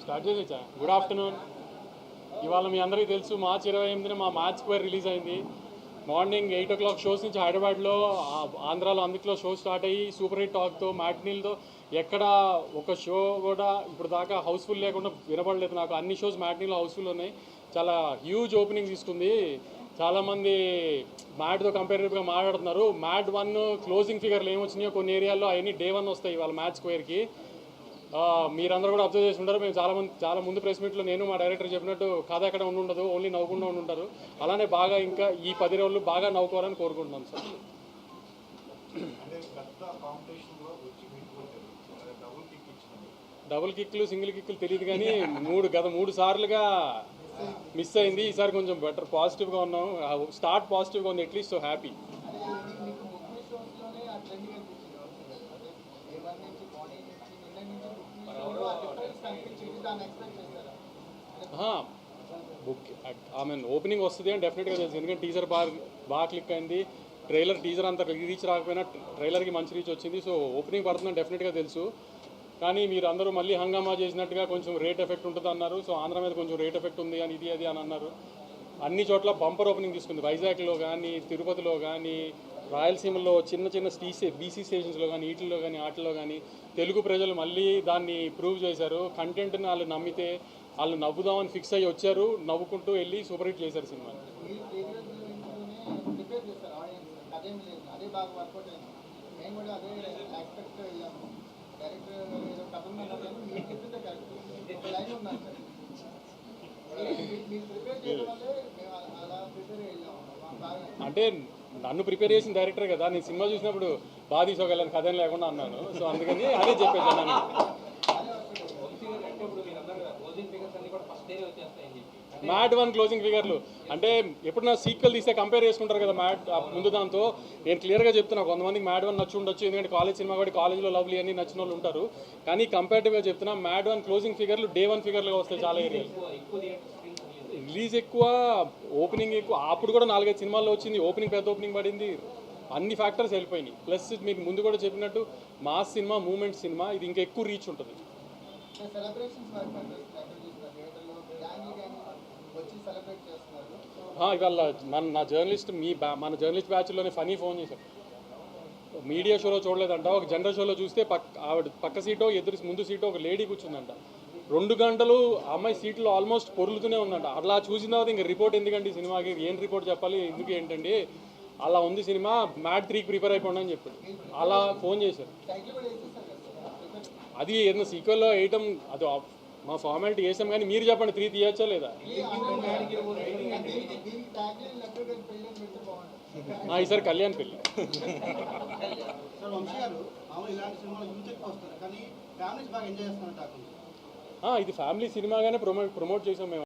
Start చేసేచ్చా. Good afternoon. ఇవాళ మీ అందరికీ తెలుసు మార్చి 28న మా మ్యాచ్ స్క్వేర్ రిలీజ్ అయింది. మార్నింగ్ 8 o'clock షోస్ నుంచి హైదరాబాద్లో, ఆంధ్రాలో అందులో షో స్టార్ట్ అయ్యి సూపర్ హిట్ టాక్తో మ్యాట్నీలతో ఎక్కడ ఒక షో కూడా ఇప్పుడు దాకా హౌస్ఫుల్ లేకుండా వినపడలేదు నాకు. అన్ని షోస్ మ్యాట్నీలో హౌస్ఫుల్ ఉన్నాయి. చాలా హ్యూజ్ ఓపెనింగ్ తీసుకుంది. చాలామంది మ్యాట్తో కంపేరిటివ్గా మాట్లాడుతున్నారు. మ్యాట్ 1 క్లోజింగ్ ఫిగర్లు ఏమొచ్చినాయో కొన్ని ఏరియాల్లో అవన్నీ Day 1 వస్తాయి వాళ్ళ మ్యాచ్ స్క్వేర్కి. మీరందరూ కూడా అబ్జర్వ్ చేసి ఉంటారు. మేము చాలా ముందు ప్రెస్ మీట్లో నేను మా డైరెక్టర్ చెప్పినట్టు కథ ఎక్కడ ఉండదు, ఓన్లీ నవ్వుకుండా ఉంటారు. అలానే బాగా ఇంకా ఈ 10 రోజులు బాగా నవ్వుకోవాలని కోరుకుంటున్నాం సార్. డబుల్ కిక్లు సింగిల్ కిక్లు తెలియదు కానీ గత 3 సార్లుగా మిస్ అయింది. ఈసారి కొంచెం బెటర్ పాజిటివ్గా ఉన్నాం. స్టార్ట్ పాజిటివ్గా ఉంది at least. So happy. Book opening వస్తుంది అని డెఫినెట్గా తెలుసు. ఎందుకంటే టీజర్ బాగా క్లిక్ అయింది. టీజర్ అంత రీచ్ రాకపోయినా ట్రైలర్కి మంచి రీచ్ వచ్చింది. సో ఓపెనింగ్ పడుతుందని డెఫినెట్గా తెలుసు. కానీ మీరు అందరూ మళ్ళీ హంగామా చేసినట్టుగా కొంచెం రేట్ ఎఫెక్ట్ ఉంటుంది అన్నారు. సో ఆంధ్ర మీద కొంచెం రేట్ ఎఫెక్ట్ ఉంది అని ఇది అని అన్నారు. అన్ని చోట్ల బంపర్ ఓపెనింగ్ తీసుకుంది. వైజాగ్లో కానీ, తిరుపతిలో కానీ, రాయలసీమలో చిన్న బీసీ స్టేషన్స్లో కానీ, వాటిల్లో కానీ తెలుగు ప్రజలు మళ్ళీ దాన్ని ప్రూవ్ చేశారు. కంటెంట్ని వాళ్ళు నమ్మితే వాళ్ళు నవ్వుదామని ఫిక్స్ అయ్యి వచ్చారు. నవ్వుకుంటూ వెళ్ళి సూపర్ హిట్ చేశారు సినిమాని. అంటే నన్ను ప్రిపేర్ చేసిన డైరెక్టర్ కదా, నేను సినిమా చూసినప్పుడు బాగా తీసుకోగలను కథ లేకుండా అన్నాను. సో అందుకని అదే చెప్పేసాను నేను. మ్యాట్ 1 క్లోజింగ్ ఫిగర్లు అంటే ఎప్పుడు నా సీక్వెల్ తీస్తే కంపేర్ చేసుకుంటారు కదా మ్యాట్ ముందు దాంతో. నేను క్లియర్గా చెప్తున్నా, కొంతమందికి మ్యాట్ 1 నచ్చి ఉండొచ్చు, ఎందుకంటే కాలేజ్ సినిమా కూడా కాలేజ్లో లవ్లీ అని నచ్చిన వాళ్ళు ఉంటారు. కానీ కంపేరిటివ్గా చెప్తున్నా, మ్యాట్ 1 క్లోజింగ్ ఫిగర్లు Day 1 ఫిగర్లుగా వస్తాయి చాలా ఏరియాలు. రిలీజ్ ఎక్కువ, ఓపెనింగ్ ఎక్కువ. అప్పుడు కూడా 4-5 సినిమాల్లో వచ్చింది. ఓపెనింగ్ పెద్ద ఓపెనింగ్ పడింది. అన్ని ఫ్యాక్టర్స్ వెళ్ళిపోయినాయి. ప్లస్ మీకు ముందు కూడా చెప్పినట్టు మాస్ సినిమా, మూమెంట్ సినిమా, ఇది ఇంకా ఎక్కువ రీచ్ ఉంటుంది. ఇవాళ మన జర్నలిస్ట్ బ్యాచ్లోనే ఫనీ ఫోన్ చేశారు. మీడియా షోలో చూడలేదంట, ఒక జనరల్ షోలో చూస్తే ఆవిడ పక్క సీటో ముందు సీటో ఒక లేడీ కూర్చుందంట. 2 గంటలు అమ్మాయి సీట్లో ఆల్మోస్ట్ పొరులుతూనే ఉందంట. అలా చూసిన తర్వాత ఇంకా రిపోర్ట్ ఎందుకండి సినిమాకి, ఏం రిపోర్ట్ చెప్పాలి, ఎందుకు ఏంటండి, అలా ఉంది సినిమా, మ్యాట్ 3కి ప్రిపేర్ అయిపోండి అని చెప్పాడు. అలా ఫోన్ చేశారు. అది ఏదైనా సీక్వెల్లో వేయటం అది మా ఫార్మాలిటీ వేసాం. కానీ మీరు చెప్పండి, 3 తీయచ్చా లేదా? ఈసారి కళ్యాణ్ పెళ్ళి. ఇది ఫ్యామిలీ సినిమాగానే ప్రమోట్ చేసాం మేము.